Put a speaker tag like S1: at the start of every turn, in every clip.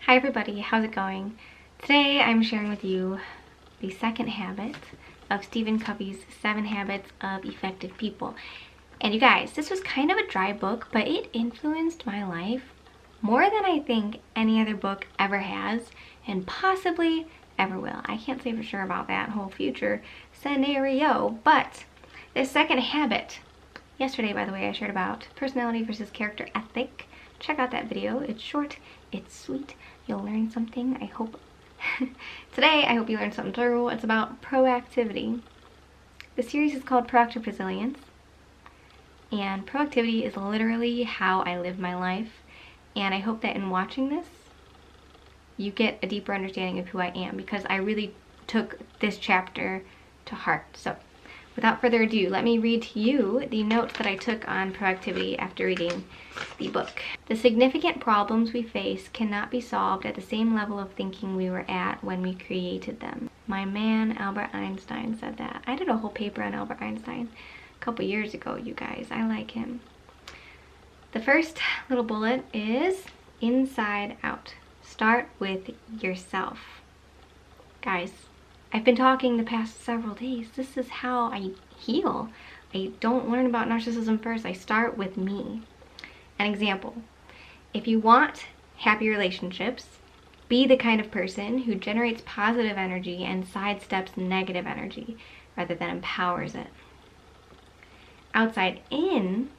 S1: Hi everybody, how's it going? Today I'm sharing with you the second habit of Steven Covey's 7 Habits of Effective People. And you guys, this was kind of a dry book, but it influenced my life more than I think any other book ever has, and possibly ever will. I can't say for sure about that whole future scenario, but this second habit, yesterday by the way, I shared about personality versus character ethic. Check out that video. It's short, it's sweet, you'll learn something, I hope. Today, I hope you learned something too. It's about proactivity. The series is called Proactive Resilience, and proactivity is literally how I live my life, and I hope that in watching this, you get a deeper understanding of who I am, because I really took this chapter to heart. So, without further ado, let me read to you the notes that I took on proactivity after reading the book. The significant problems we face cannot be solved at the same level of thinking we were at when we created them. My man, Albert Einstein, said that. I did a whole paper on Albert Einstein a couple years ago, you guys. I like him. The first little bullet is inside out. Start with yourself. Guys, I've been talking the past several days. This is how I heal. I don't learn about narcissism first. I start with me. An example, if you want happy relationships, be the kind of person who generates positive energy and sidesteps negative energy rather than empowers it. Outside in,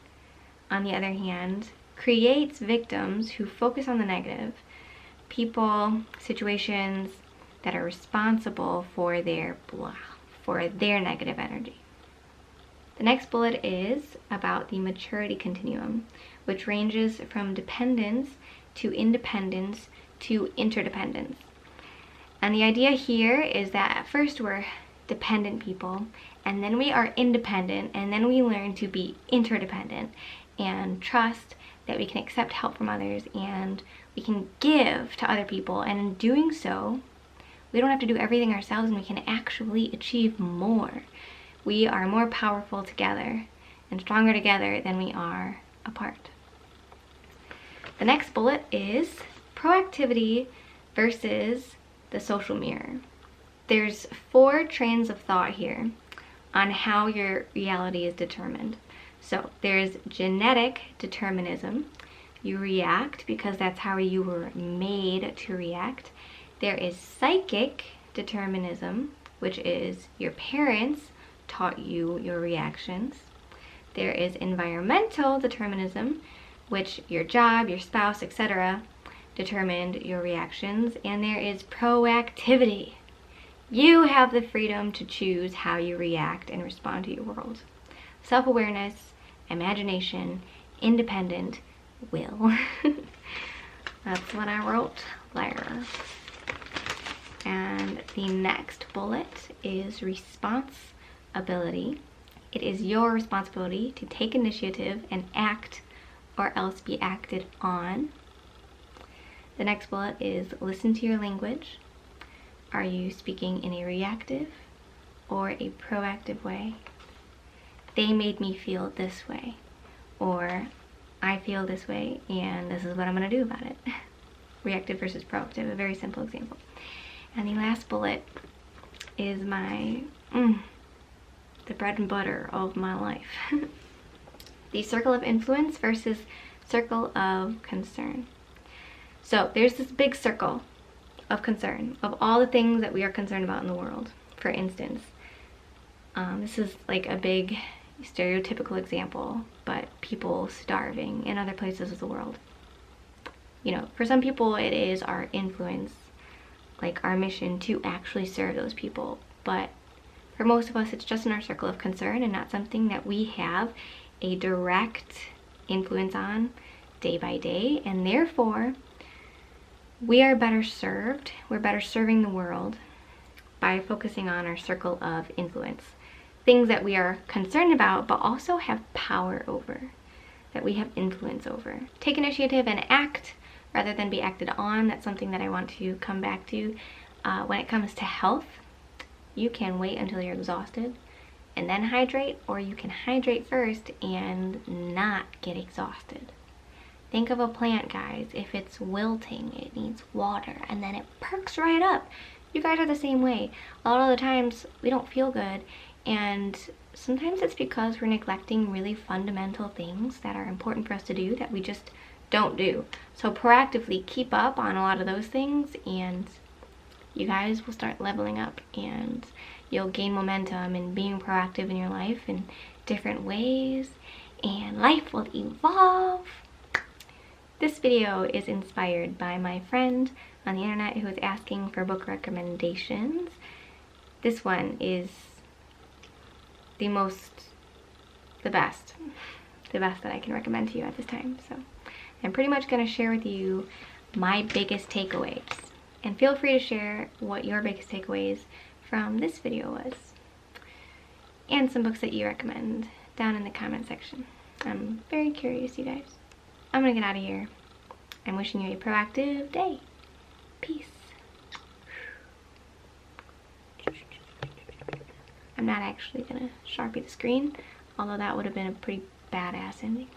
S1: on the other hand, creates victims who focus on the negative. People, situations that are responsible for their negative energy. The next bullet is about the Maturity Continuum, which ranges from dependence to independence to interdependence. And the idea here is that at first we're dependent people, and then we are independent, and then we learn to be interdependent and trust that we can accept help from others and we can give to other people, and in doing so, we don't have to do everything ourselves, and we can actually achieve more. We are more powerful together and stronger together than we are apart. The next bullet is proactivity versus the social mirror. There's 4 trains of thought here on how your reality is determined. So there's genetic determinism. You react because that's how you were made to react. There is psychic determinism, which is your parents taught you your reactions. There is environmental determinism, which your job, your spouse, etc. determined your reactions. And there is proactivity. You have the freedom to choose how you react and respond to your world. Self-awareness, imagination, independent will. That's what I wrote there. And the next bullet is responsibility. It is your responsibility to take initiative and act or else be acted on. The next bullet is listen to your language. Are you speaking in a reactive or a proactive way? They made me feel this way, or I feel this way and this is what I'm going to do about it. Reactive versus proactive, a very simple example. And the last bullet is the bread and butter of my life. The circle of influence versus circle of concern. So there's this big circle of concern of all the things that we are concerned about in the world. For instance, this is like a big stereotypical example, but people starving in other places of the world. You know, for some people it is our influence, like our mission to actually serve those people, but for most of us it's just in our circle of concern and not something that we have a direct influence on day by day, and therefore we are better served, we're better serving the world by focusing on our circle of influence. Things that we are concerned about but also have power over, that we have influence over. Take initiative and act rather than be acted on. That's something that I want to come back to. When it comes to health, you can wait until you're exhausted and then hydrate, or you can hydrate first and not get exhausted. Think of a plant, guys. If it's wilting, it needs water, and then it perks right up. You guys are the same way. A lot of the times we don't feel good, and sometimes it's because we're neglecting really fundamental things that are important for us to do that we just don't do. So proactively keep up on a lot of those things, and you guys will start leveling up, and you'll gain momentum and being proactive in your life in different ways, and life will evolve. This video is inspired by my friend on the internet who is asking for book recommendations. This one is the best that I can recommend to you at this time. So I'm pretty much going to share with you my biggest takeaways, and feel free to share what your biggest takeaways from this video was, and some books that you recommend down in the comment section. I'm very curious, you guys. I'm gonna get out of here. I'm wishing you a proactive day. Peace. I'm not actually gonna Sharpie the screen, although that would have been a pretty badass ending.